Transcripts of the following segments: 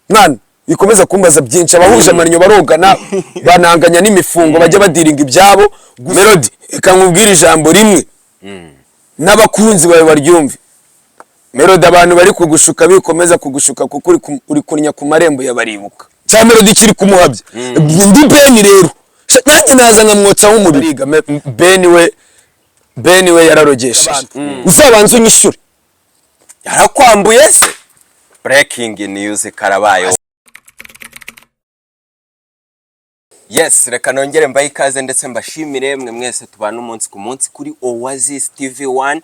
mwana bikomeza kumbaza byinshi abahuje amarinyo barogana bananganya n'imifungo bajya badiringa ibyabo. Melodie ikankubwira ijambo rimwe n'abakunzi bawe baryumve. Melodie abantu bari kugushuka bikomeza kugushuka kuko uri kunnya ku marembo y'abaribuka cya Melodie kiri kumuhabya. Ndi Ben rero nanjye naza nkamwotsa nk'umubiri. Ben we yararogesheje usabanza unyishure yarakwambuye se. Breaking news karabaye. Yes, reka nongere mbaye ikaze ndetse mbashimire mwe mwese tubana umunsi ku munsi kuri Oasis TV1.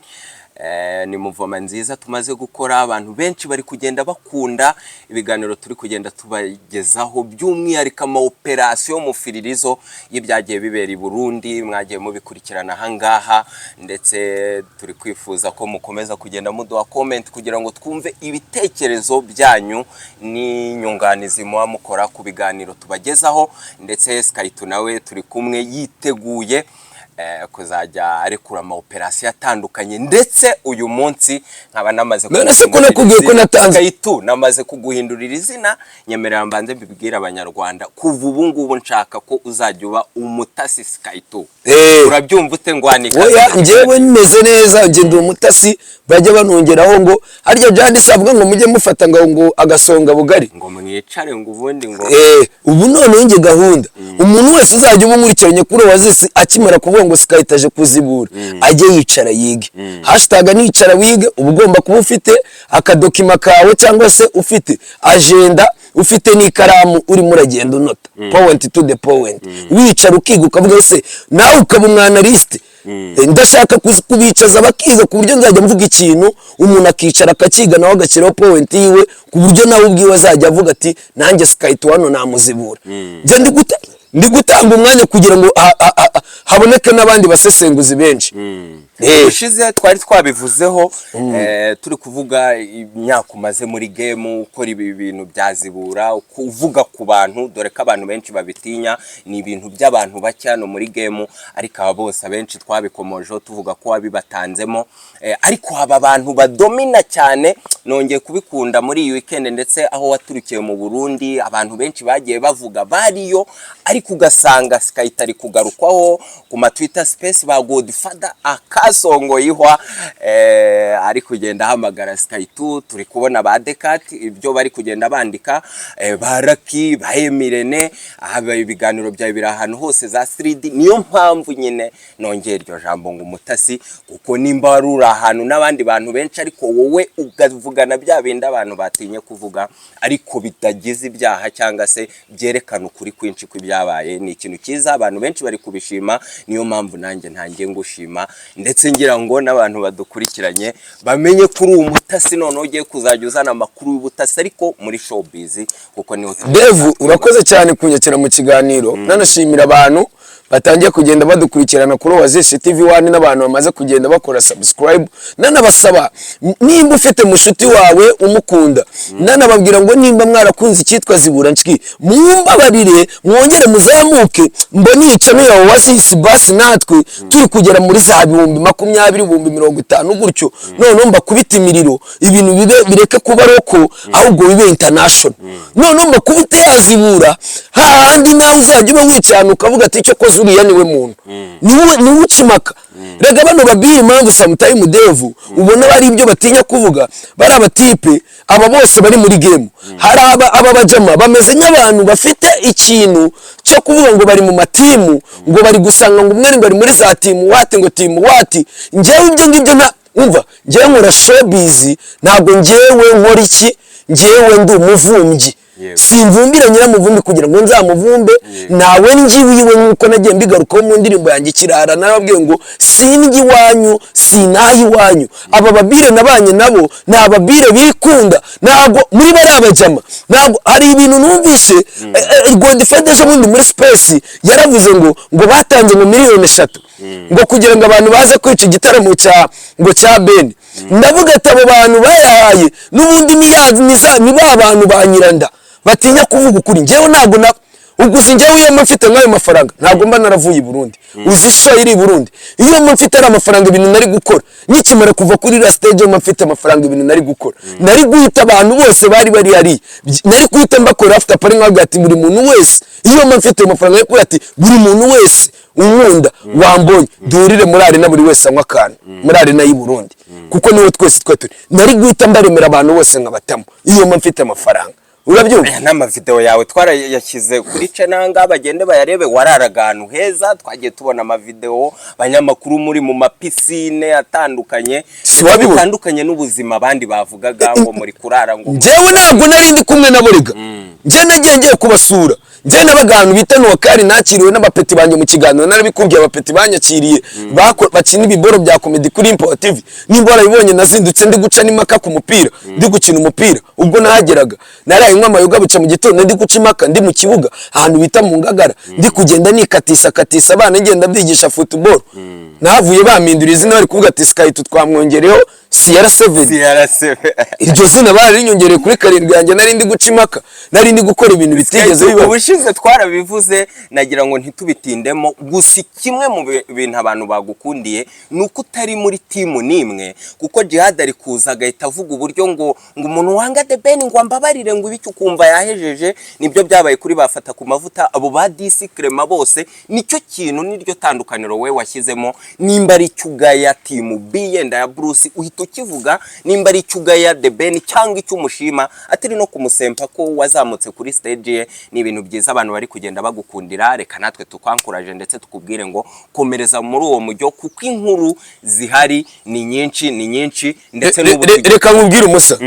Ni muvoma nziza tumaze gukora, abantu benshi bari kugenda bakunda ibiganiro turi kugenda tubagezaho, by'umwihariko ama operation mufiririzo y'ibyagiye bibera i Burundi mwagiye mubikurikirana hangaha, ndetse turi kwifuza ko mukomeza kugenda muduha comment kugira ngo twumve ibitekerezo byanyu n'inyunganizi muba mukora ku biganiro tubagezaho. Ndetse Sky2 nawe turi kumwe yiteguye kuzajya arekura ama operation atandukanye, ndetse uyu munsi nkaba namaze Sky2 namaze kuguhindurira izina. Nyemerera mbanze mbibwira abanyarwanda kuva ubu ngubu nshaka ko uzajya uba umutasi Sky2. Urabyumva ute ngwanika? Oya njewe nimeze neza, nje ndi umutasi bajya banongeraho ngo harya byandi savuga ngo mujye mufata ngo agasonga bugari ngo mwicare ngo ubundi ngo ubu none nge gahunda umuntu wese uzajya umumurikiranye kuri Oasis akimara kuvuga ngo Sky2 kuzibura ajye yicara yige. #nicara wige uba ugomba kuba ufite akadokima kawe cyangwa se ufite agenda, ufite n'ikaramu urimo uragenda unota point to the point. Wicara ukiga ukavuga se nawe ukaba umwanaliste. Ndashaka kubicaza bakiga ku buryo nzajya mvuga ikintu umuntu akicara akakiga nawe agakiraho point yiwe ku buryo nawe ubwiwe azajya avuga ati nanjye Sky2 hano namuzibura. Ndi gutanga umwanya kugira ngo haboneke n'abandi basesenguzi benshi. Ushize twari twabivuzeho turi kuvuga imyaka umaze muri game ukora ibi bintu byazibura, uvuga ku bantu, dore ko abantu benshi babitinya, ni ibintu by'abantu bacyano muri game, ariko aba bose abenshi twabikomojeho tuvuga ko wabibatanzemo. Ariko aba abantu badomina cyane nongeye kubikunda muri iyi weekend, ndetse aho waturikiye mu Burundi abantu benshi bagiye bavuga bariyo, ariko ugasanga Sky2 ari kugarukwaho ku ma Twitter space ba Godfather akasongo yihwa ari kugenda hamagara Sky2. Turi kubona ba Decat ibyo bari kugenda bandika, baraki bahemirene aba ibiganiro bya bira ahantu hose za 3D. Niyo mpamvu nyine nongeye iryo jambo ngo umutasi, kuko nimba warura ahantu n'abandi bantu benshi ariko wowe ugavugana bya bindi abantu batinye kuvuga ariko bitagize ibyaha cyangwa se byerekana ukuri kwinshi kw'ibyabaye, ni ikintu cyiza abantu benshi bari kubishima. Niyo mpamvu nanjye ntangiye ngushima, ndetse ngira ngo n'abantu badukurikiranye bamenye kuri umutasi none ugiye kuzajya uzana amakuru y'ubutasi ariko muri showbiz, kuko niho Devu urakoze cyane kunyakira mu kiganiro. Nanashimira abantu batangiye kugenda badukurikirana kuri Oasis TV1 n'abantu bamaze kugenda bakora subscribe. Nanabasaba nimba ufite mushuti wawe umukunda, nanababwira ngo nimba mwarakunze cyitwa Ziburancwi mumbabarire mwongere muzamuke mboni icano ya Oasis basi natwe turi kugera muri za 2020 2050 gutyo, none mba kubita imiriro ibintu bireke kuba roko ahubwo bibe international. None mba kubita yazibura hahandi nawe uzajya ube wicana ukavuga ati cyo koze uriya niwe muntu niwe ukimaka. Rega bano babiri impamvu sometime Devu ubona bari ibyo batinya kuvuga, bari abatipe aba bose bari muri game. Hari aba bajama bameze nk'abantu bafite ikintu cyo kuvuga ngo bari mu matimu, ngo bari gusanga ngo umwe bari muri za timu wate ngo timu wati. Njewe ibyo ngibyo na umva, njewe nkora showbiz, ntabwo njewe nkora iki, njewe ndi umuvumbyi. Simvumbira nyiramuvumbi kugira ngo nzamuvumbe, nawe njiwe iwe nkuko nagiye mbigarukaho mu ndirimbo yanjye Kirara narabwiye ngo singi wanyu sinayi wanyu. Aba babire nabanye nabo ni ababire bikunda, ntabwo muri bari abajama. Ntabwo hari ibintu numvishe Godfather ejo bundi muri space yaravuze ngo batanze mu miliyoni 3 ngo kugira ngo abantu baze kwica igitaramo cya Ben. Ndavuga ati abo bantu bayahaye n'ubundi ni ba bantu ba Nyiranda batinya kuvuga ukuri. Njewe ntabwo uguze njyewe iyo mfite nk'ayo mafaranga ntabwo mba naravuye i Burundi uzi so iri i Burundi iyo mfite ari amafaranga ibintu nari gukora nikimara kuva kuri la stage mfite amafaranga ibintu nari gukora nari guhita abantu bose bari ari nari guhita mbakora after party nkavuga ati buri muntu wese iyo mfite amafaranga yo kugira ati buri muntu wese unkunda wambonye durire muri arena buri wese anywa akantu muri arena y'i Burundi kuko niwe twese turi nari guhita mbaremera abantu bose nkabatamo iyo mfite amafaranga urabyumva n'ama video yawe twarayashyize kuri cenanga bagende bayarebe wararaganu heza twagiye tubona ama video abanyamakuru muri mu mapisine atandukanye bitandukanye n'ubuzima abandi bavugaga ngo muri kurara ngo jewe ntabwo nari ndi kumwe nabo rega je nagiye kubasura je n'abaganu bitano wakari nakiriwe n'abapeti banje mu kiganiro narabikubwiye abapeti banyakiriye bakina ibiboro bya comedy kuri Import TV nimba warabibonye nazindutse ndi guca n'imaka ku mupira ndi gukina umupira ubwo nahageraga naraye nk'amayoga buca mu gitondo ndi guca imaka ndi mu kibuga ahantu bita mu Ngagara ndi kugenda nikatisa abana ngenda byigisha football navuye bamindura izina bari kuvuga ati Sky2 twamwongereho CR7 iryo zina bararinyongereye kuri karindwi yanjye nari ndi guca imaka nari ndi gukora ibintu bitigeze biba ubushize twarabivuze nagira ngo ntitubitindemo gusa kimwe mu bintu abantu bagukundiye nuko utari muri timu nimwe kuko Jihad ari kuza agahita avuga uburyo ngo umuntu wanga The Ben ngo ambabarire ngo ibiki ukumva yahejeje nibyo byabaye kuri bafata ku mavuta abo ba DC Crema bose nicyo kintu niryo tandukaniro we washyizemo nimba ari cyugaya timu B yenda ya Bruce uhita ukivuga nimba ari cyugaya The Ben cyangwa icyumushima atari no kumusempa ko wazamutse kuri stage ye ni ibintu byiza abantu bari kugenda bagukundira reka natwe tukwankuraje ndetse tukubwire ngo komereza muri uwo mujyo kuko inkuru zihari ni nyinshi ndetse reka nkubwire umusa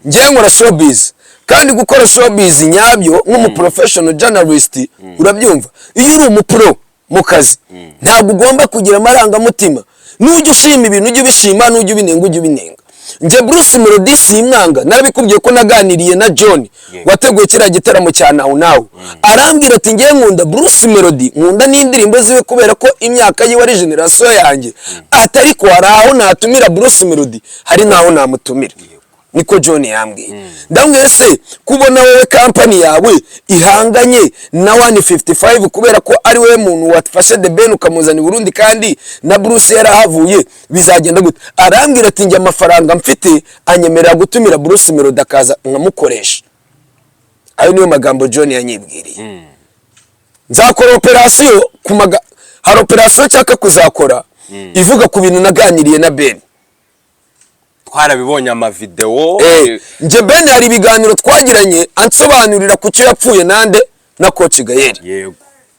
ngiye nkora showbiz kandi gukora showbiz nyabyo nk'umuprofessional journalist urabyumva iyo uri umupro mu kazi ntabwo ugomba kugira amarangamutima nujye ushima ibintu ujye ubishima nujye ubinenga nje Bruce Melodie simwanga narabikubwiye ko naganiriye na John wateguye kira gitaramo cya nawe arambwira ati ngiye nkunda Bruce Melodie nkunda n'indirimbo ziwe kubera ko imyaka yiwe ari generation yanjye atari ko araho natumira Bruce Melodie hari naho namutumira niko John yambwiye ndambwiye se kubona wowe company yawe ihanganye na 155 kubera ko ari we muntu watfashe The Ben ukamuzana i Burundi kandi na Bruce yarahavuye bizagenda gute arambwira ati njye amafaranga mfite anyemerera gutumira Bruce Melodie akaza nkamukoresha ayo niyo magambo John yanyibwiriye nzakora operation hari operation cyaka kuzakora ivuga ku bintu naganiriye na Ben twarabibonye ama video nje Ben hari ibiganiro twagiranye ansobanurira ku cyo yapfuye nande na coach Gael yego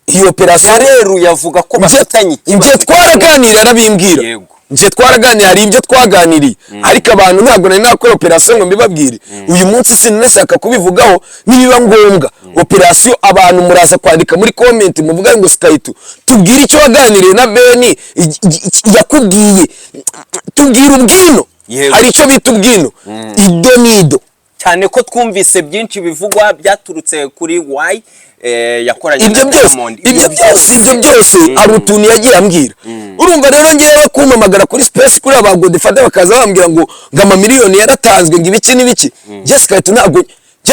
iyo operation rero yavuga ko bafitanye nje twaraganiriye arabimbwira nje twaraganiriye hari ibyo twaganiriye ariko abantu ntabwo nari nakora operation ngo mbibabwire uyu munsi sinashaka kubivugaho nibiba ngombwa operation abantu muraza kwandika muri comment muvuga ngo Sky2 tubwire icyo waganiriye na Ben yakubwiye tubwire ubwino hari icyo bita ubwino idonido cyane ko twumvise byinshi bivugwa byaturutse kuri Y yakoranye ibyo byose ari utuntu yagiye ambwira urumva rero ngewe kumamagara kuri space kuri aba Godfather bakaza bambwira ngo ngama miliyoni yaratanzwe ngo ibiki n'ibiki Sky2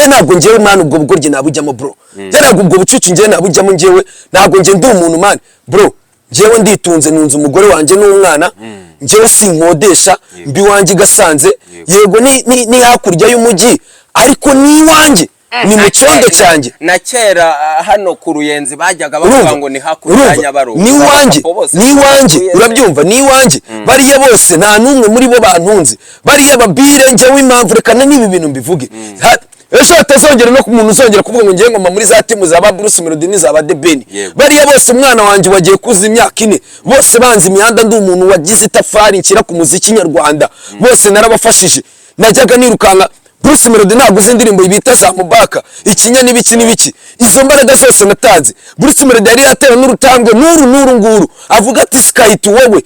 ntabwo ngewe man ubwo bugorye nabujyamo bro ntabwo ubwo bucucu ngewe nabujyamo ngewe ntabwo nge ndi umuntu man bro ngewe nditunze nunze umugore wanje n'umwana ngewe sinkodesha mbi wanje gasanze yego ni hakurya y'umujyi ariko ni wanje ni mu cyondo cyanjye na kera hano ku Ruyenzi bajyaga bavuga ngo ni hakurya Nyabarongo ni wanje urabyumva ni wanje bariya bose nta numwe muri bo bantunze bariya babire ngewe impamvu rekana n'ibi bintu mbivuge ejo atazongera no kumuntu uzongera kuvuga ngo ngiye ngoma muri za timu zaba Bruce Melodie n'izaba The Ben bariya bose umwana wanje wagiye kuza imyaka 4 bose banze imyanda ndi umuntu wagize itafari nshyira ku muziki nyarwanda bose narabafashije najyaga nirukanka Bruce Melodie naguze indirimbo ibita za Mubaka ikinya n'ibiki izo mbaraga zose natanze Bruce Melodie yari atera n'urutambwe nuru nguru avuga ati Sky2 wowe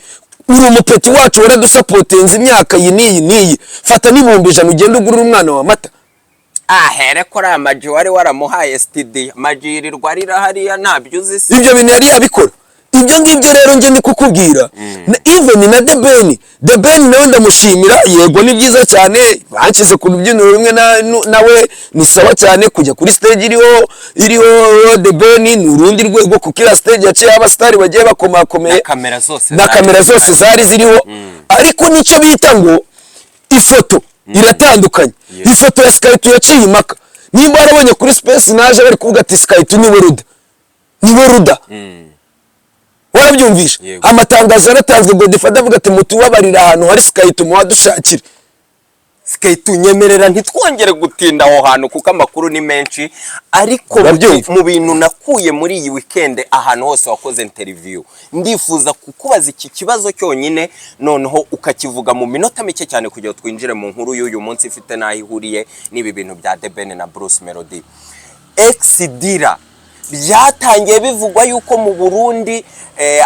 uri umupeti wacu waradusapotinze imyaka niyi fata n'ibumbi ijana ugenda ugurira umwana wa mata here ko amaji wari waramuhaye studio majirirwa rira hariya ntabyo uzisi ibyo bintu yari yabikora ibyo ngibyo rero nge ndi kukubwira even na The Ben nawe ndamushimira, yego ni byiza cyane, banshyize ku rubyiniro rumwe nawe ni sawa cyane, kujya kuri stage iriho The Ben ni urundi rwego, kuko iriya stage yaciye abasitari bagiye bakomakomeye na kamera zose zari ziriho, ariko nicyo bita ngo ifoto iratandukanye. Ifoto ya Sky2 yaciye impaka, nimba warabonye kuri Space naje bari kuvuga ati Sky2 niwe ruda warabyumvisha. Amatangazo yaratanzwe ngo Godfather avuga ati mutubabarira ahantu hari Sky2 muhadushakire. Sky2 nyemerera ntitwongere gutinda aho hantu kuko amakuru ni menshi, ariko mu bintu nakuye muri iyi weekend ahantu hose wakoze interview, ndifuza kukubaza iki kibazo cyonyine noneho ukakivuga mu minota mike cyane kugira twinjire mu nkuru y'uyu munsi ifite naho ihuriye n'ibi bintu bya The Ben na Bruce Melodie. Exidira byatangiye bivugwa yuko mu Burundi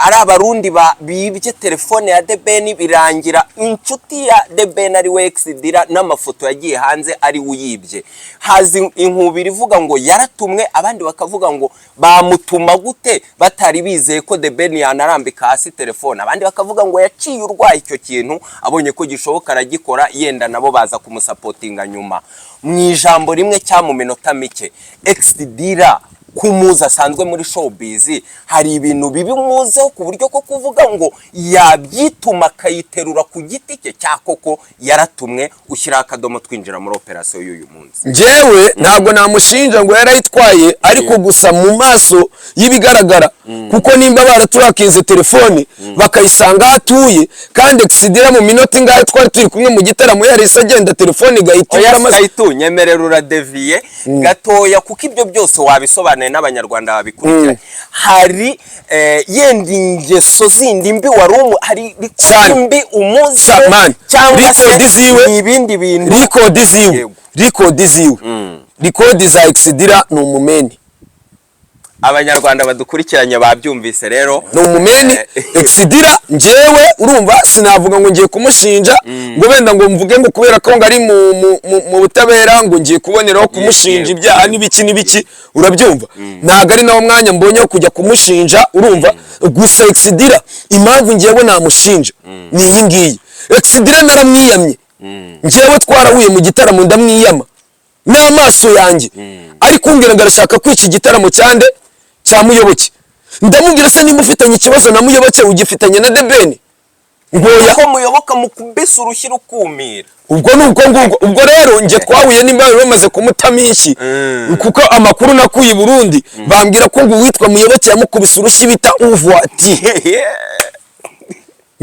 ari abarundi bibye telefone ya The Ben, birangira inshuti ya The Ben ari we Exidira n'amafoto yagiye hanze ari uyibye. Hazi inkubiri ivuga ngo yaratumwe, abandi bakavuga ngo bamutuma gute batari bizeye ko The Ben yanarambika hasi telefone, abandi bakavuga ngo yaciye urwaye icyo kintu abonye ko gishoboka aragikora, yenda nabo baza kumusapotinga nyuma. Mu ijambo rimwe cya mu minota mike, Exidira kumuza asanzwe muri showbiz, hari ibintu bibimuzeho ku buryo ko kuvuga ngo yabyituma akayiterura ku giti cye, cyakoko yaratumwe ushyira akadomo twinjira muri operation y'uyu munsi. Njyewe ntabwo namushinja ngo yarayitwaye, ariko gusa mu maso y'ibigaragara, kuko nimba baraturakinze telefone bakayisanga atuye, kandi Exidira mu minota ingahe twari turi kumwe mu gitaramo yarese agenda telefone igahita Sky2 nyemerera uradeviye gatoya kuko ibyo byose wabisobanura n'abanyarwanda babikurikiranye. Hari yenda ingeso zindi mbi hari mbi umuze cyangwa se ibindi bintu, record za Exidira ni umumeni. Abanyarwanda badukurikiranye babyumvise rero ni umumeni. Exidira njyewe urumva sinavuga ngo ngiye kumushinja ngo benda ngo mvuge ngo kubera ko ngari mu butabera ngo ngiye kuboneraho kumushinja ibyaha n'ibiki urabyumva. Ntago ari nawo mwanya mbonye wo kujya kumushinja, urumva. Gusa Exidira impamvu ngiyewe namushinja ni iyi ngiyi. Exidira naramwiyamye, njyewe twarahuye mu gitaramo ndamwiyama n'amaso yanjye, ariko kumbwira ngo arashaka kwica igitaramo cyande cya Muyoboke. Ndamubwira se nimba ufitanye ikibazo na Muyoboke ugifitanye na The Ben? Ngoya ko Muyoboka mukubise urushyi rukumira. Ubwo rero nje twahuye nimba bamaze kumutamisha, kuko amakuru nakuye i Burundi bambwira ko ngo witwa Muyoboke yamukubise urushyi bita uvuati.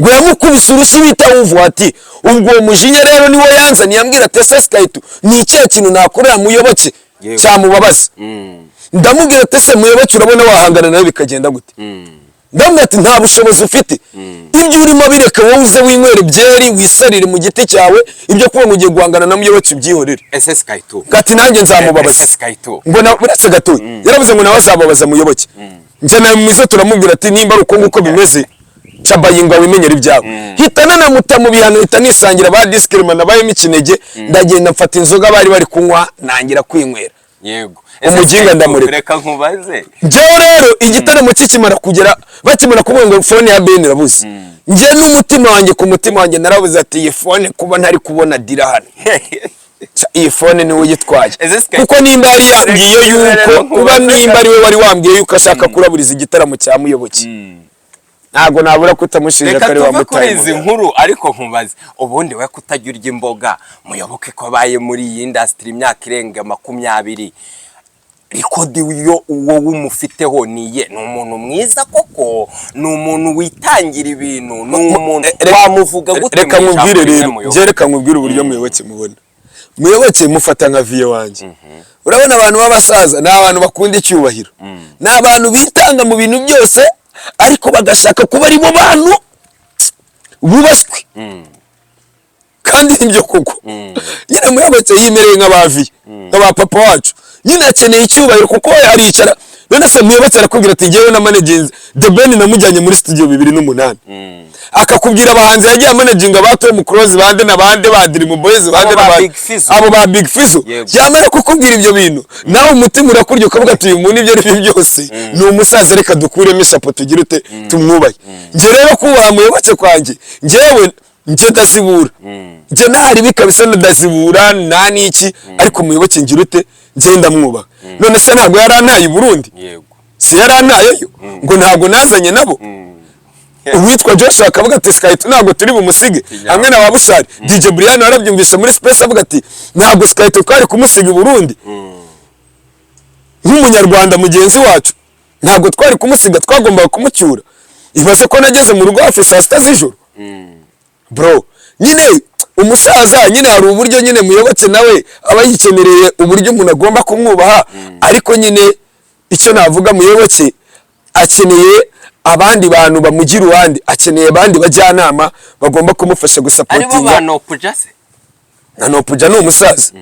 Ngo yamukubise urushyi bita uvuati. Ubwo mujinya rero niwo yanzaniye ambwira ati Sky2 ni icyo kintu nakorera Muyoboke cyamubabaza. Ndamubwira ati se Muyoboke urabona wahangana nawe bikagenda gute? Ndamubwira ati nta bushobozi ufite, ibyo urimo bireke wowe uze winywere byeri wisarire mu giti cyawe, ibyo kuba ngo ugiye guhangana na Muyoboke byihorere. Sky2 gati nanjye nzamubabaza. ngo na buretse gatoya yaravuze ngo nawe azababaza Muyoboke. Nje na mwiza turamubwira ati nimba uko nguko bimeze cabayingwa wimenyera ibyawe. Hitana na mutamu bihano hitanisangira ba discriminate nabaye mikinege, ndagenda mfata inzoga bari kunywa nangira kwinywera. Yego. Umuginga ndamureka. Reka nkubaze. Njyewe rero igitaramo kikimara kugera bakimara kuvuga ngo phone ya Ben irabuze. Nje n'umutima wanjye ku mutima wanjye narabuze ati iyi phone kuba ntari kubona dira hano. Iyi phone ni uyitwaye. Kuko nimba ari yangiye yuko kuba nimba ari we wari wambwiye yuko ashaka kuraburiza igitaramo cya Muyoboke. Ntago nabura kutamushinja kare wa mutaye. Reka tuve kuri izi nkuru, ariko nkubaze ubundi we kutagira urya imboga Muyoboke ko baye muri iyi industry imyaka irenga 20. Record uwo umufiteho niye ni umuntu mwiza koko, ni umuntu witangira ibintu, ni umuntu wamuvuga gute? Reka mubwire rero, reka mubwire uburyo Muyoboke mubona. Muyoboke mufata nka vie wanje. Urabona abantu b'abasaza ni abantu bakunda icyubahiro, ni abantu bitanga mu bintu byose, ariko bagashaka kuba ari bo bantu bubaswe. Kandi nibyo koko nyine Muyoboke yimereye nk'abavi nk'aba papa wacu, nyine akeneye icyubahiro kuko aricara none se Muyoboke arakubwira ati ngewe na managing The Ben namujyanye muri studio 2008 akakubwira abahanzi yagiye managing abatoye mu Close bande nabande badiri mu Boys bande nabande abo ba Big Fizzo yamara kukubwira ibyo bintu nawe umutima urakuryo kavuga ati uyu muntu ibyo ari byose ni umusaza reka dukuremo ishapo tugire ute tumwubaye nge rero kuba Muyoboke kwanjye ngewe nje ndasibura nje ntari bikabisa ndasibura nta niki ariko Muyoboke ngira ute ngenda mwubaha none se ntabwo yarantaye Burundi yego si yarantayeyo ngo ntabwo nazanye nabo uwitwa Joshua akavuga ati Sky2 ntabwo turi bumusige hamwe na babushari DJ Brian warabyumvisha muri space avuga ati ntabwo Sky2 twari kumusiga Burundi nk'umunyarwanda mugenzi wacu ntabwo twari kumusiga twagombaga kumucyura ibaze ko nageze mu rugo hafi saa 6 z'ijoro bro nyine umusaza nyine hari uburyo nyine Muyoboke nawe aba yikenereye uburyo umuntu agomba kumwubaha ariko nyine icyo navuga Muyoboke akeneye abandi bantu bamugira uwandi akeneye abandi bajyanama bagomba kumufasha gusapotinga aribo banopuja se Nanopuja ni umusaza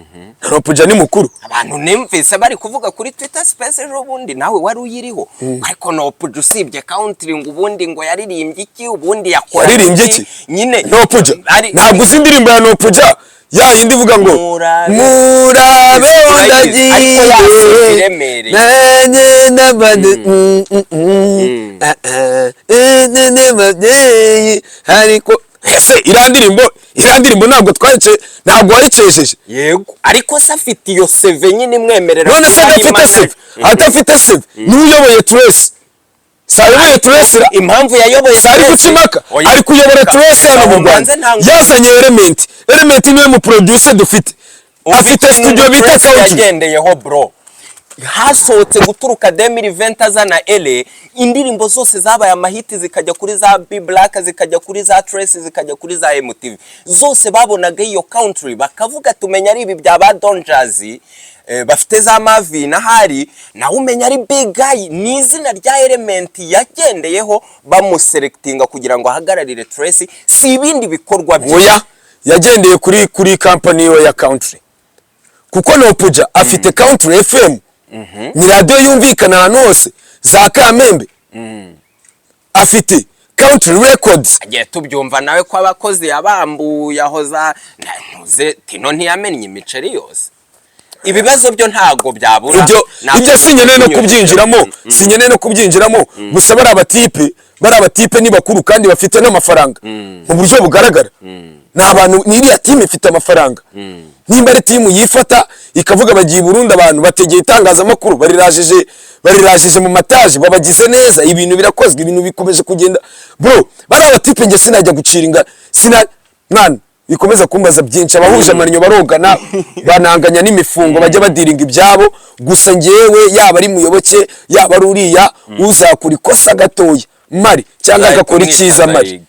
Nanopuja ni mukuru abantu nemvise bari kuvuga kuri Twitter space ejo bundi nawe wari uyiriho ariko Nopuja usibye country ngo ubundi ngo yaririmbye iki ubundi yakora yaririmbye iki nyine Nopuja ntabwo uzi indirimbo ya Nopuja ya yindi ivuga ngo murabe ndagiye nanye nabande ariko ese irandirimbo ntabwo twayice ntabwo waricesheje yego ariko se afite iyo CV nyine imwemerera none se atafite CV n'uyoboye Trace sayoboye Trace impamvu yayoboye sari gucimaka ari kuyobora Trace hano mu Rwanda yazanye element niwe mu producer dufite afite studio bita Country yagendeyeho bro hasohotse guturuka 2020 azana ele indirimbo zose zabaye amahiti zikajya kuri za B Black zikajya kuri za Trace zikajya kuri za MTV zose babonaga iyo country bakavuga tumenya ari ibi bya ba Don Jazzy bafite za Mavi na hari nawe umenya ari big guy ni izina rya element yagendeyeho bamuselectinga kugira ngo ahagararire Trace si ibindi bikorwa bye yagendeye kuri company ya country kuko Nopuja afite Country FM ni radio yumvikana ahantu hose za Kamembe afite Country Records agiye tubyumva nawe ko abakozi yabambu yahoza ntuze tino ntiyamenye imiceri yose ibibazo byo ntago byabura ibyo sinyeneye no kubyinjiramo gusa bari abatipe ni bakuru kandi bafite n'amafaranga mu buryo bugaragara n'abantu n'iriya team ifite amafaranga nimba ari team yifata ikavuga bagiye Burundi abantu bategeye itangazamakuru barirajije mu mataje babagize neza ibintu birakozwe ibintu bikomeje kugenda bro bari abatipe nge sinajya guciringa mwana bikomeza kumbaza byinshi abahuje amanyo barogana bananganya n'imifungo bajya badiringa ibyabo gusa ngewe yaba ari Muyoboke yaba ari uriya uzakura ikosa gatoya mari cyangwa agakora icyiza mari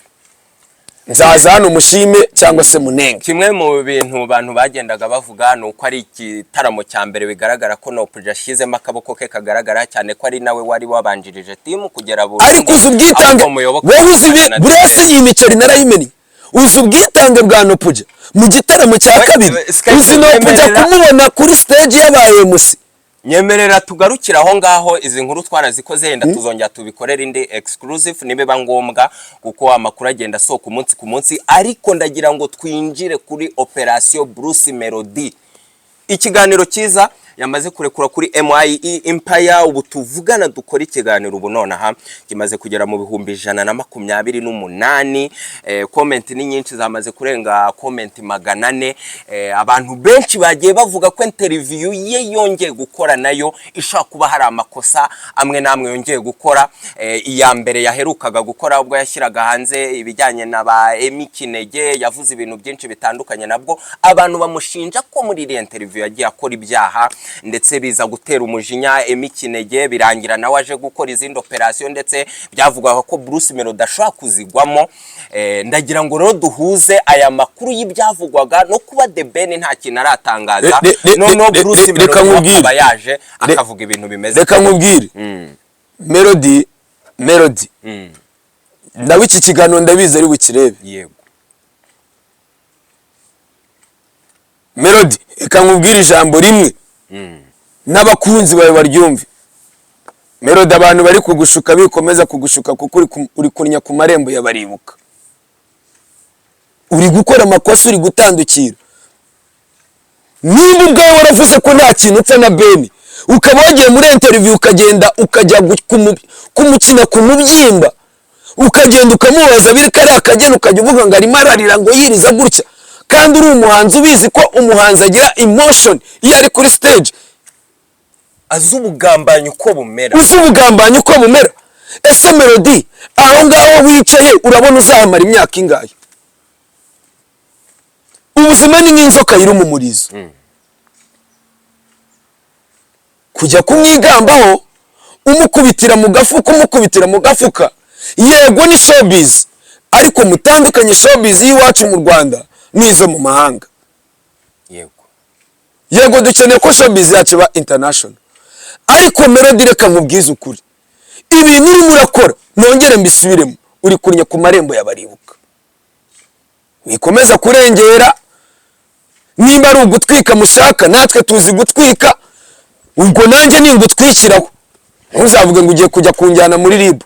nzaza hano mushime cyangwa se munenge kimwe mu bintu abantu bagendaga bavuga nuko ari igitaramo cya mbere bigaragara ko Nopuja ashizemo akaboko ke kagaragara cyane ko ari nawe wari wabanjirije team kugera Burundi ariko uzubwitange wowe uzi burese imiceri narayimeni uzi ubwitange bwa Nopuja mu gitaramo cya kabiri uzi Nopuja kumubona kuri stage yabaye musi nyemerera tugarukira aho ngaho izi nkuru twarazikoze yenda tuzongera tubikorera indi exclusive nibiba ngombwa kuko amakuru agenda soka umunsi ku munsi ariko ndagira ngo twinjire kuri operation Bruce Melodie ikiganiro cyiza yamaze kurekura kuri MIE Empire ubu tuvugana dukora ikiganiro ubu nonaha kimaze kugera mu bihumbi 128 comment ni nyinshi zamaze kurenga comment 400 abantu benshi bagiye bavuga ko interview ye yongeye gukora nayo ishaka kuba hari amakosa amwe namwe yongeye gukora iya mbere yaherukaga gukora ubwo yashyiraga hanze ibijyanye na ba Emikinege yavuze ibintu byinshi bitandukanye nabwo abantu bamushinja ko muri iyi interview yagiye akora ibyaha ndetse biza gutera umujinya Emikinege birangira nawe aje gukora izindi operation ndetse byavugwaga ko Bruce Melodie ashaka kuzigwamo ndagira ngo rero duhuze aya makuru y'ibyavugwaga no kuba The Ben nta kintu aratangaza no Bruce Melodie akaba yaje akavuga ibintu bimeze reka nkubwire Melodie nawe iki kiganiro ndabizi ari bukirebe yego Melodie reka nkubwire ijambo rimwe n'abakunzi bawe baryumve Melodie abantu bari kugushuka bikomeza kugushuka kuko uri kunnya ku marembo y'abaribuka. Uri gukora amakosa, uri gutandukira. Niba ubwawe waravuze ko nta kintu upfa na Beni, ukaba wagiye muri interview ukagenda ukajya kumukina ku mubyimba, ukagenda ukamubaza biri kari akagenda ukajya uvuga ngo arimo ararira ngo yiriza gutya, kandi uri umuhanzi ubizi ko umuhanzi agira emotion iyo ari kuri stage. Azubugambanyi uko bumera. Uzubugambanyi uko bumera. Ese Melodie aho ngaho wicaye urabona uzahamara imyaka ingahe? Ubuzima ni nk'inzoka iri mu murizo. Kujya kumwigambaho umukubitira mu gafuka, yego ni showbiz, ariko mutandukanye showbiz y'iwacu mu Rwanda n'izo mu mahanga. Yego dukeneye ko showbiz yacu ba international, ariko Melodie reka nkubwize ukuri, ibintu urimo urakora nongere mbisubiremo, uri kunnya ku marembo y'abaribuka. Wikomeza kurengera, nimba ari ugutwika mushaka natwe tuzi gutwika, ubwo nanjye ningutwikiraho ntuzavuge ngo ugiye kujya kunjyana muri RIB,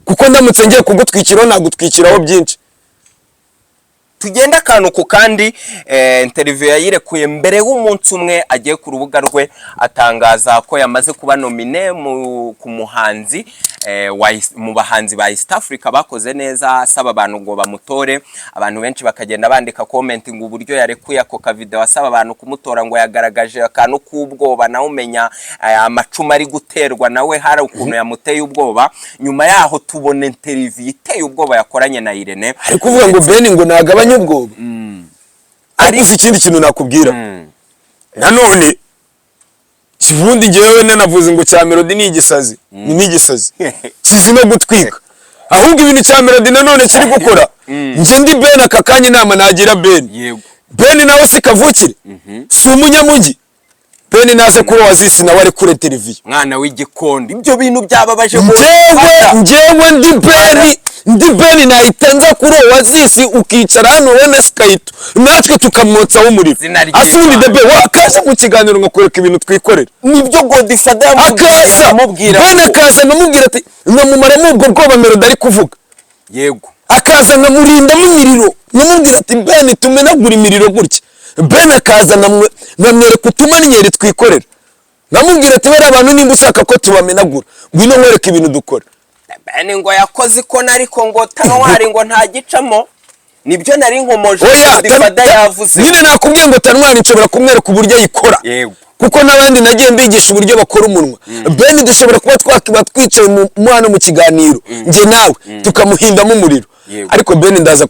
kuko ndamutse ngiye kugutwikiraho nagutwikiraho byinshi. Tugenda akantu ku kandi. Interview yayirekuye mbere y'umunsi umwe agiye ku rubuga rwe atangaza ko yamaze kuba nomine ku muhanzi mu bahanzi ba East Africa bakoze neza, asaba abantu ngo bamutore. Abantu benshi bakagenda bandika comment ngo uburyo yarekuye ako ka video asaba abantu kumutora ngo yagaragaje akantu k'ubwoba, nawe umenya amacuma ari guterwa nawe hari ukuntu yamuteye ubwoba. Nyuma yaho tubona interview iteye ubwoba yakoranye na Irene, ari kuvuga ngo Beni ngo nagabanye ubwoba. Ariko ikindi kintu nakubwira, nanone kivundi ngewe nanavuze ngo cya Melodie ni igisazi, ni igisazi kizi no gutwika. Ahubwo ibintu cya Melodie nanone kiri gukora, nje ndi Beni akakanye inama nagira Beni. Beni nawe si kavukire, si umunyamugi. Beni naze kuri Oasis nawe ari kuri televiziyo, mwana w'igikondo. Ibyo bintu byababaje njyewe ndi Beni nahitanza kuri Oasis ukicara hano wowe na Sky2 natwe tukamwotsaho umuriro. Asundi debe wakaza mu kiganiro ngakwereka ibintu twikorera. Nibyo Godfather amubwira, Beni akaza nkamubwira ati nkamumaramo ubwo bwoba Melodie ari kuvuga. Yego. Akaza nkamurinda mu miriro, nkamubwira ati Beni tumenagura imiriro gutya. Beni akaza namwereka utumanyeri twikorera, namubwira ati bari abantu nimba ushaka ko tubamenagura ngwino nkwereka ibintu dukora. Beni ngo yakoze ikona ariko ngo Tanwari ngo ntagicamo. Nibyo nari nkomoje Godfather yavuze. Nyine nakubwiye ngo Tanwari nshobora kumwereka uburyo ayikora. Yego. Kuko nabandi nagiye mbigisha uburyo bakora umunwa. Beni dushobora kuba twakiba twicaye mu mwana mu kiganiro nje nawe tukamuhindamo umuriro. Ariko Beni ndaza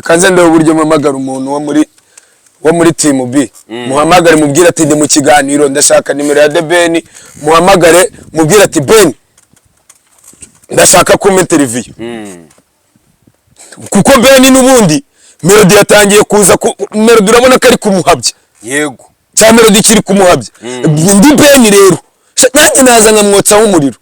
kanze ndebe uburyo mpamagara umuntu wo muri team B, muhamagare mubwira ati ndi mu kiganiro ndashaka nimero ya Beni, muhamagare mubwira ati Beni ndashaka ko interview. Kuko Beni nubundi Melodie yatangiye kuza Melodie urabona ko ari kumuhabya. Yego. Cya Melodie kiri kumuhabya. Ndi Beni rero nanjye naza nkamwotsaho umuriro.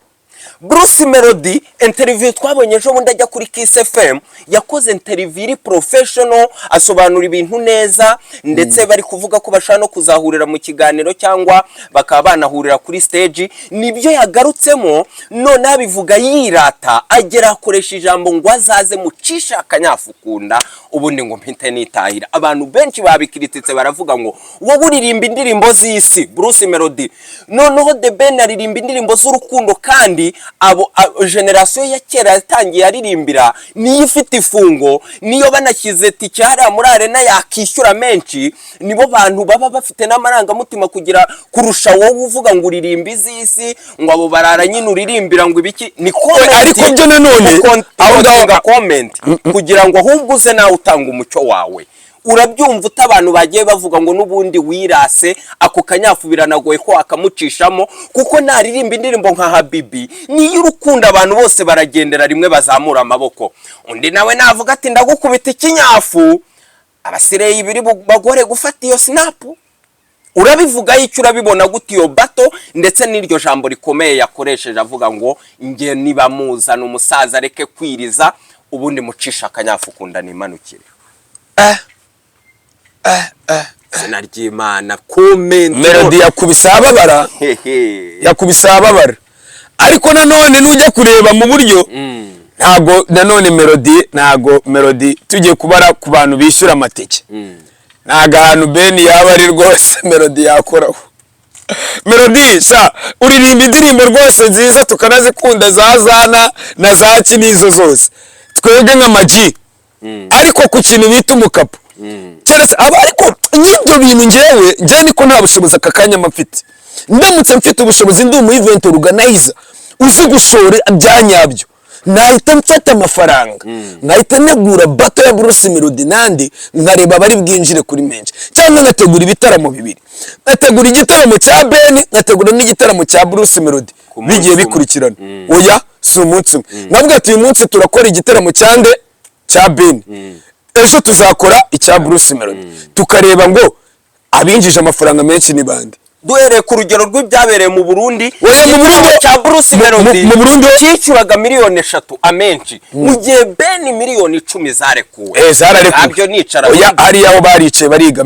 Bruce Melodie interview twabonye ejo bundi ajya kuri Kiss FM yakoze interview iri professional, asobanura ibintu neza, ndetse bari kuvuga ko bashaka no kuzahurira mu kiganiro cyangwa bakaba banahurira kuri stage. Nibyo yagarutsemo none abivuga yirata, agera akoresha ijambo ngo azaze mucisha akanyafukunda ubundi ngo mpite nitahira. Abantu benshi babikirititse baravuga ngo wowe uririmba indirimbo z'isi Bruce Melodie, noneho The Ben aririmba indirimbo z'urukundo, kandi abo generation ya kera yatangiye aririmbira niyo ifite ifungo, niyo banashyize tike hariya muri arena yakishyura menshi, nibo bantu baba bafite n'amaranga mutima kugira kurusha wowe uvuga ngo uririmba izisi ngo abo barara nyine uririmbira ngo ibiki. Ni comment, ariko byo nanone aho ndanga comment kugira ngo ahubwo uze nawe utanga umucyo wawe. Urabyumva utabantu bagiye bavuga ngo nubundi wirase ako kanyafu biranagoye ko akamucishamo, kuko naririmba indirimbo nka Habibi niyo urukundo abantu bose baragendera rimwe bazamura amaboko. Undi nawe navuga ati ndagukubita ikinyafu, abasireyi biri bagore gufata iyo snap. Urabivuga icyo urabibona gute iyo bato, ndetse n'iryo jambo rikomeye yakoresheje avuga ngo ngiye niba muzana umusaza reke kwiriza ubundi mucisha akanyafu kunda nimanukire. Sinaryimana comment Melodie yakubisa ababara yakubisa ababara. ariko nanone nujya kureba mu buryo ntago nanone Melodie tugiye kubara ku bantu bishyura amatike ntago ahantu Ben yaba ari rwose Melodie yakoraho. Melodie sha uririmba indirimbo rwose nziza tukanazikunda za Zana na za Kinizo zose twebwe nk'amaji ariko ku kintu bita umukapo keretse aba ariko n'ibyo bintu njyewe niko nta bushobozi akakanya mfite. Ndamutse mfite ubushobozi ndi umu event organizer uzi gushora byanyabyo nahita mfata amafaranga nahita negura bato ya Bruce Melodie nandi nkareba abari bwinjire kuri menshi cyangwa ngategura ibitaramo bibiri ngategura igitaramo cya Ben ngategura n'igitaramo cya Bruce Melodie bigiye bikurikirana oya si umunsi navuga ati uyu munsi turakora igitaramo cya Ben ejo tuzakora icya Bruce Melodie tukareba ngo abinjije amafaranga menshi ni bande. Duhereye ku rugero rw'ibyabereye mu Burundi cya Bruce Melodie mu Burundi cyicuraga miliyoni 3 amenshi mu gihe Ben miliyoni 10 zarekuwe zararekuwe abyo nicara oya ari yaho baricaye bariga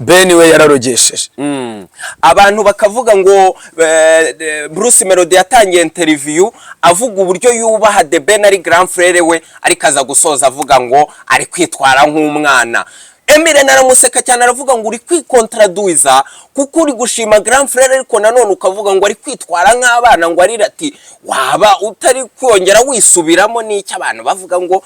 Ben we yararogesheje abantu bakavuga ngo Bruce Melodie yatangiye interview avuga uburyo yubaha de Ben ari grand frère we ariko aza gusoza avuga ngo ari kwitwara nk'umwana. Emile naramuseka cyane aravuga ngo uri kwikontraduiza kuko uri gushima grand frère ariko nanone ukavuga ngo ari kwitwara nk'abana ngo ari ati waba utari kwongera wisubiramo n'icyo abantu bavuga ngo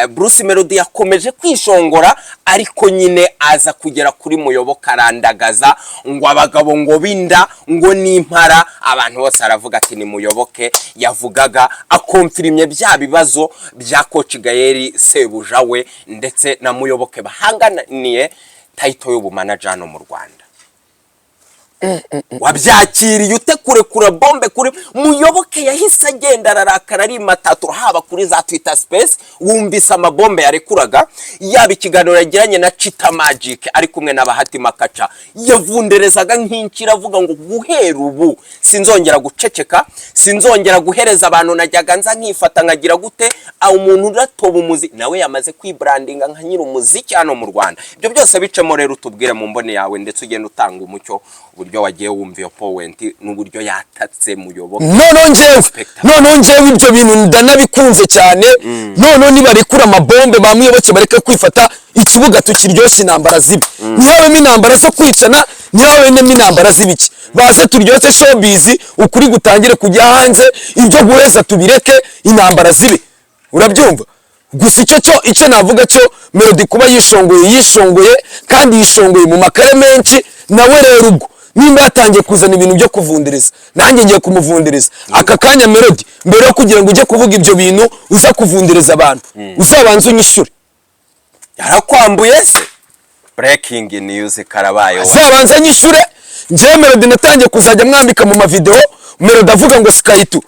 Bruce Melodie yakomeje kwishongora ariko nyine aza kugera kuri Muyoboke arandagaza ngo abagabo ngo binda ngo nimpara abantu bose aravuga ati ni Muyoboke yavugaga akonfirimye bya bibazo bya Coach Gaël Sebuja we ndetse na Muyoboke bahanganiye title y'ubumanager hano mu Rwanda. Wabyakiriye ute kurekura bombe kuri Muyoboke yahise agenda ararakara ari matatu haba kuri za Twitter space wumvise amabombe yarekuraga yaba ikiganiro yagiranye na Chita Magic ari kumwe n'abahati makaca yavunderezaga nk'inkira avuga ngo guhera ubu sinzongera guceceka sinzongera guhereza abantu najyaga nza nkifata nkagira gute umuntu uratoba umuzi nawe yamaze kwibrandinga nka nyiri umuziki hano mu Rwanda. Ibyo byose bicemo rero utubwire mu mbone yawe ndetse ugenda utanga umucyo uburyo wagiye wumva iyo point n'uburyo yatatse Muyoboke. None njyewe ibyo bintu ndanabikunze cyane none nibarekura amabombe ba Muyoboke bareke kwifata ikibuga tukiryoshye intambara zibi nyawe intambara zo kwicana nyawe n'intambara zibiki baze turyoshye showbiz ukuri gutangire kujya hanze ibyo guheza tubireke intambara zibi urabyumva. Gusa icyo navuga cyo Melodie kuba yishongoye kandi yishongoye mu makare menshi nawe rero ubwo nimba yatangiye kuzana ibintu byo kuvundereza nanjye ngiye kumuvundereza aka kanya Melodie mbere yo kugira ngo ujye kuvuga ibyo bintu uza kuvundereza abantu uzabanza unyishyure yarakwambuye se. Breaking news karabaye uzabanza nyishyure nje Melodie natangiye kuzajya mwambika mu mavideo Melodie avuga ngo Sky2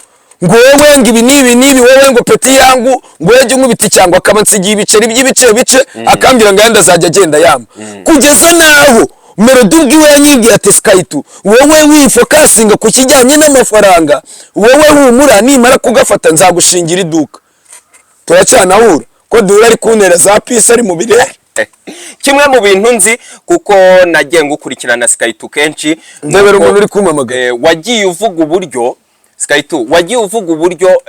ngo wowe ngo ibi nibi wowe ngo peti yangu ngo yaje nkubiti cyangwa akaba nsigiye ibiceri by'ibice akambira ngo yanda azajya agenda yamba kugeza naho Melodie ubwiwe yanyibwiye ati Sky2 wowe wifokasinga ku kijyanye n'amafaranga wowe humura nimara kugafata nzagushingira iduka turacyanahura ko duhura ari kuntera za pisi ari mu birere. Kimwe mu bintu nzi kuko nagiye ngukurikirana Sky2 kenshi ndabera umuntu uri kumamagara wagiye uvuga uburyo Sky2 wagiye uvuga uburyo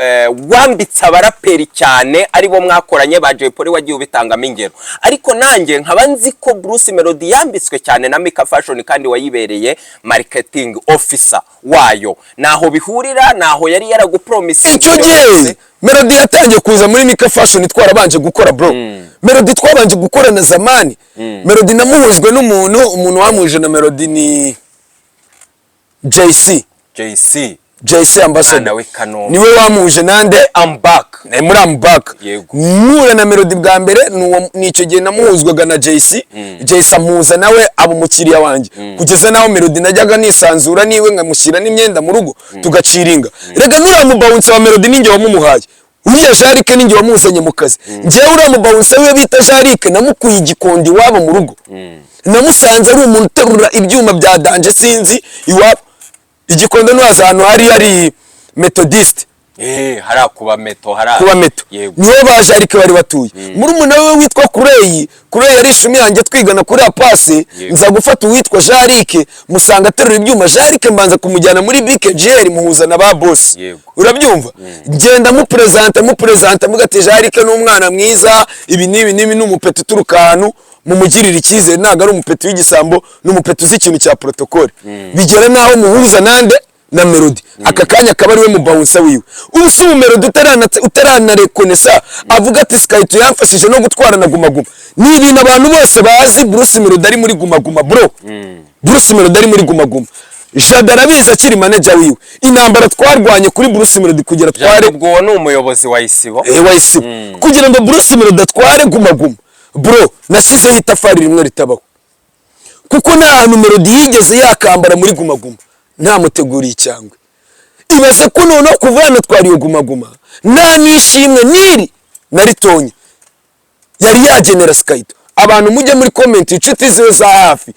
wambitse abaraperi cyane aribo mwakoranye ba Jay Polly wagiye ubitangamo ingero ariko nanjye nkaba nzi ko Bruce Melodie yambitswe cyane na Mika Fashion kandi wayibereye marketing officer wayo naho bihurira naho yari yaragupromise icyo gihe Melodie yatangiye kuza muri Mika Fashion twarabanje gukora bro Melodie twabanje gukora na zamani Melodie namuhujwe umuntu wamuje na Melodie ni JC ambassador niwe wamuje nande I'm back I'm back mura na Melodie bwa mbere nicyo gihe namuhuzwaga na JC amuza nawe abo mukiriya wanje kugeza naho Melodie najyaga nisanzura niwe ngamushyira n'imyenda mu rugo tugaciringa rega nura mu bounce wa Melodie ninjye wamumuhaye uriya Jarike ninjye wamuzanye mu kazi njyewe ura mu bounce we bita Jarike namukuye igikondi wabo mu rugo namusanze ari umuntu uterura ibyuma bya danje sinzi iwabo igikondo nwaza hano hari Methodist hara kuba meto niho baje ariko bari batuye muri umuna we witwa Kuri yari ishumi yanjye twigana kuri apase nza gufata uwitwa Jarike musanga aterura ibyuma Jarike mbanza kumujyana muri BKGR muhuza na ba boss urabyumva ngenda mu presenter mugati Jarike n'umwana mwiza ibi n'umupeti turukanu mumugirira icyizere naga ari umupeti w'igisambo n'umupeti uzi ikintu cya protocol bigera naho muhuza nande na Melodie aka kanya kabari we mu bouncer wiwe ubusi mu Melodie utaranarekonesa avuga ati Sky2 yamfashije no gutwara na guma ni ibintu abantu bose bazi Bruce Melodie ari muri guma bro Bruce Melodie ari muri guma Jadara biza akiri manager wiwe intambara twarwanye kuri Bruce Melodie kugira tware ubwo ni umuyobozi wa Isibo kugira ngo Bruce Melodie atware guma bro nasize hitafari rimwe ritabaho kuko nta hantu Melodie yigeze yakambara muri guma nta muteguriye cyangwa ibaze ko noneho kuvana twariyo guma nta nishimwe niri naritonye yari yagenera Sky2 abantu mujye muri comment inshuti ziwe za hafi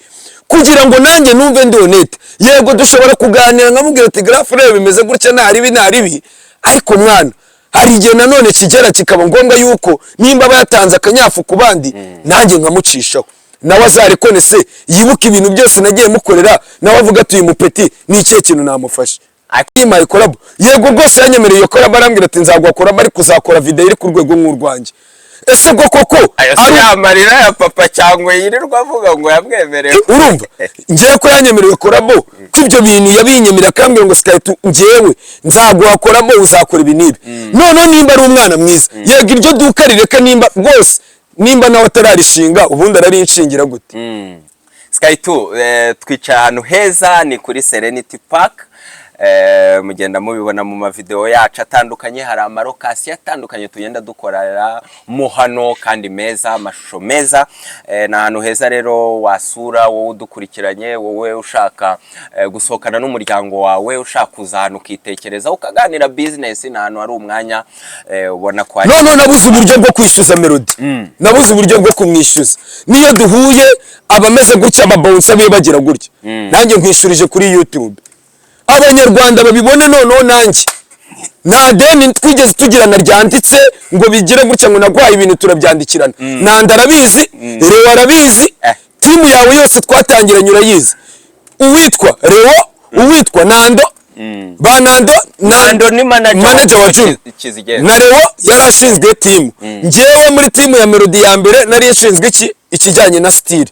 kugira ngo nanjye numve ndi honete yego dushobora kuganira nkamubwira ati grafu rebe bimeze gutya naribi ariko mwana hari igihe nanone kigera kikaba ngombwa yuko nimba bayatanze akanyafu ku bandi nanjye nkamucishaho nawe azarekonese yibuka ibintu byose nagiye mukorera nawe avuga ati uyu mupeti ni ikihe kintu namufashe akimaye collab yego rwose yanyemereye iyo collab arambwira ati nzagwa collab ari kuzakora video iri ku rwego nk'urwanjye ese go koko ari amarira ya papa cyangwa yirirwa avuga ngo yamwemereye urumva ngiye ko yanyemereye collab kw'ibyo bintu yabinyemerera kambwira ngo Sky2 ngiyewe nzagwa collab uzakora ibi nibi none nimba ari umwana mwiza yego iryo duka rireka nimba rwose nimba nawe atararishinga ubundi ararinshingira gute Sky2 twica ahantu heza ni kuri Serenity Park mugenda mubibona mu mavideo yacu atandukanye hari amarokasi atandukanye tugenda dukorera mu hano kandi meza amashusho meza na hano heza rero wasura wowe udukurikiranye wowe ushaka gusohokana n'umuryango wawe ushaka kuza hano ukitekereza ukaganira business na hano hari umwanya ubona ko no nabuze uburyo bwo kwishyuza Melodie nabuze uburyo bwo kumwishyuza niyo duhuye abameze gutya ababonsa be bagira gutya nanjye nkwishyurije kuri YouTube abanyarwanda babibone noneho nanjye nta deni twigeze tugirana ryanditse ngo bigire gutya ngo nagwaye ibintu turabyandikirana nanda arabizi Reo arabizi timu yawe yose twatangiranye urayizi uwitwa Reo uwitwa Nando Nando ni manager wa Juma na Reo yarashinzwe timu ngewe muri timu ya Melodie ya mbere nari yashinzwe ikijyanye na style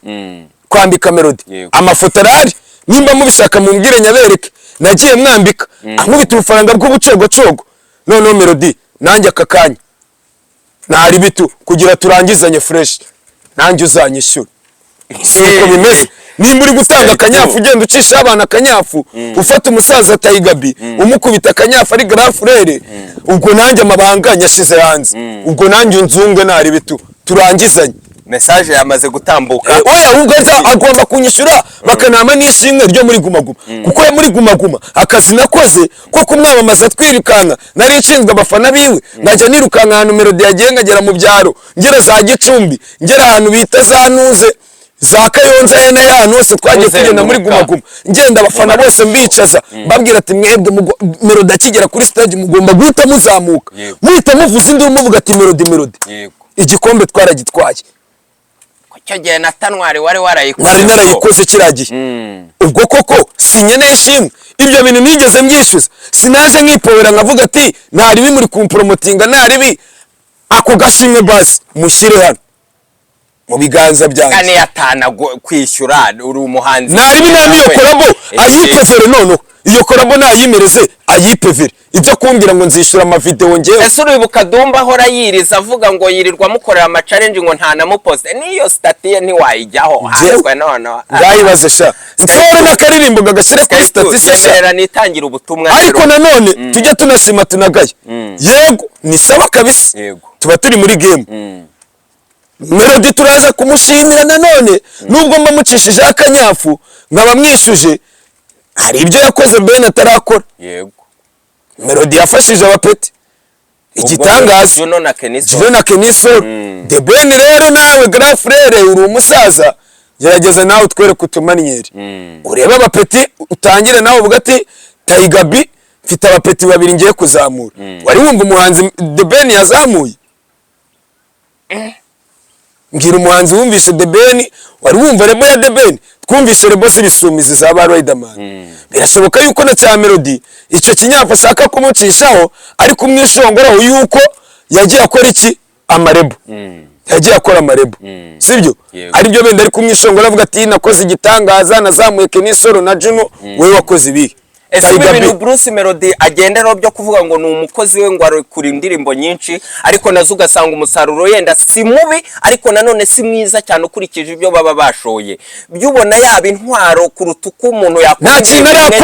kwambika Melodie amafoto arari nimba mubishaka mumbwire nyabereke nagiye mwambika ankubita ubufaranga bw'ubucogocogo none Melodie nanjye akakanya nari bitu kugira turangizanye fresh nanjye uzanyishyura siko bimeze nimba uri gutanga akanyafu ugenda ucisha abana akanyafu ufata umusaza Tayigabi umukubita akanyafu ari grafu rere ubwo nanjye amabanga nyashize hanze ubwo nanjye unzunge nari bitu turangizanye message yamaze gutambuka oya ahubwo agomba kunyishyura bakanama n'ishimwe ryo muri guma kuko muri guma akazi nakoze ko kumwamamaza twirukanka nari nshinzwe abafana biwe ngajya nirukanka ahantu Melodie yagiye ngagera mu byaro ngera za Gicumbi ngera ahantu bita za Nuze za Kayonza y'ahantu hose twagiye kugenda muri guma ngenda abafana bose mbicaza mbabwira ati mwebwe Melodie akigera kuri stage mugomba guhita muzamuka muhita muvuza induru muvuga ati Melodie igikombe twaragitwaye cyo gihe natanwari wari narayikoze kiragiye ubwo koko sinyeneye ishimwe ibyo bintu nigeze mbyishyuza sinaje nkipobera nkavuga ati ntari bimuri kumpromotinga ntari ako gashimwe basi mushyire hano mu biganza byanjye kane yatana kwishyura uri umuhanzi ntari binamiyo collab ayipevere noneho iyo collab nayimereze ayipevere ibyo kumbwira ngo nzishura ama video ngewe ese uribuka Dumba hora yiriza avuga ngo yirirwa mukorera ama challenge ngo nta na muposte niyo statie ntiwayijyaho haswe none ngayibaze sha nsore nakaririmbo gagashyire kuri statistique sha nitangira ubutumwa ariko nanone tujye tunashima tunagaye yego ni sawa kabisa tuba turi muri game Melodie turaza kumushimira nanone nubwo mbamucishije akanyafu nkaba mwishyuje hari ibyo yakoze Ben atarakora Melodie yafashije abapeti igitangaza Juno na Keniso de Ben rero nawe grand frère uri umusaza gerageza nawe utwere kutumanyeri urebe abapeti utangire nawe uvuga ati Tayigabi mfite abapeti babiri ngiye kuzamura. Wari wumva umuhanzi The Ben yazamuye? Mbwira umuhanzi wumvise The Ben, wari wumva rebo ya The Ben? Twumvise rebo z'ibisumizi za ba Riderman. Birashoboka yuko na cya Melodie icyo kinyapa ashaka kumucishaho ari kumwishongoraho yuko yagiye akora iki amarebo. Yagiye akora amarebo. Sibyo? Ari byo benda ari kumwishongora avuga ati nakoze igitangaza nazamuye Kenisoro na Juno wewe wakoze ibi. Ese ibintu Bruce Melodie agenderaho byo kuvuga ngo ni umukozi we ngo ari kuri indirimbo nyinshi ariko nazo ugasanga umusaruro yenda si mubi ariko nanone si mwiza cyane ukurikije ibyo baba bashoye. Byubona yaba intwaro kuruta uko umuntu yakora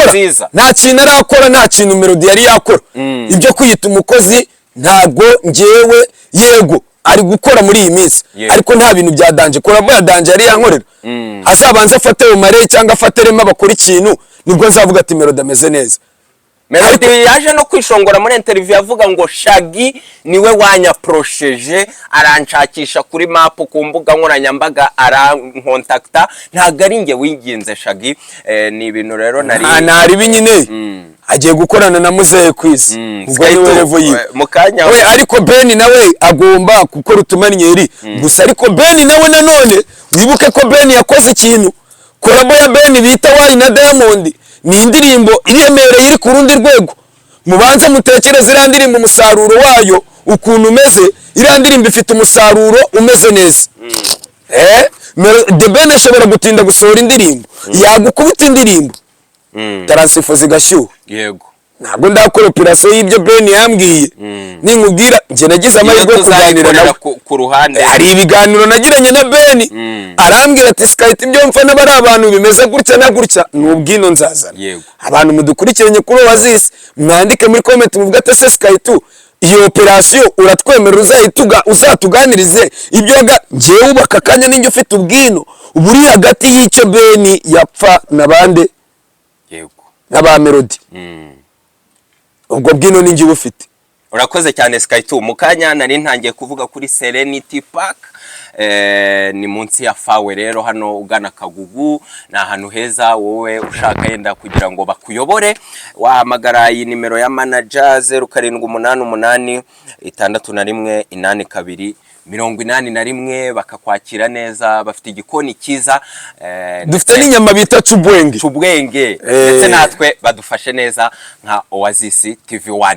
nziza. Nta kintu arakora, nta kintu Melodie yari yakora. Ibyo kwiyita umukozi ntabwo ngewe yego ari gukora muri iyi minsi ariko nta bintu bya danje kora bo ya danje yari yankorera. Azabanza afate umare cyangwa afate rema bakora ikintu nibwo nzavuga ati Melodie ameze neza. Melodie yaje no kwishongora muri interview yavuga ngo Shaggy niwe wanyaprosheje aranshakisha kuri map ku mbuga nkoranyambaga arankontakta ntago ari nge winginze Shaggy. Ni ibintu rero nari binyine agiye gukorana na Muzehe Quiz ubwo niwe level yi mukanya we ariko Ben nawe agomba gukora utumanyeri gusa ariko Ben nawe nanone wibuke ko Ben yakoze ikintu korabo ya Ben bita Wari na Diamond ni indirimbo iremereye iri ku rundi rwego. Mubanze mutekereze iriya ndirimbo umusaruro wayo ukuntu umeze, iriya ndirimbo ifite umusaruro umeze neza. The Ben ashobora gutinda gusohora indirimbo yagukubita indirimbo taransifu zigashyuha. Yego ntabwo ndakora operation y'ibyo Ben yambwiye. Ninkubwira nje nagize amahirwe yo kuganira nawe ku ruhande. Hari ibiganiro nagiranye na Ben arambwira ati Sky2 ibyo mfana bari abantu bimeze gutya na gutya n'ubwino nzazana. Abantu mudukurikiranye kuri Oasis mwandike muri comment muvuga ati Sky2 iyo operation uratwemera uzatuganirize ibyo ngewe ubaka kanya ninjye ufite ubwino uburi hagati y'icyo Ben yapfa nabande n'aba Melodie. Ubwo bwino ninjye bufite. Urakoze cyane Sky2. Mukanya nari ntangiye kuvuga kuri Serenity Park ni munsi ya fawe rero hano ugana Kagugu na ahantu heza. Wowe ushaka yenda kugira ngo bakuyobore wahamagara iyi nimero ya manager 0788 61 82 81 bakakwakira neza. Bafite igikoni cyiza dufite n'inyama bita cubwenge ndetse natwe badufashe neza nka Oasis TV1.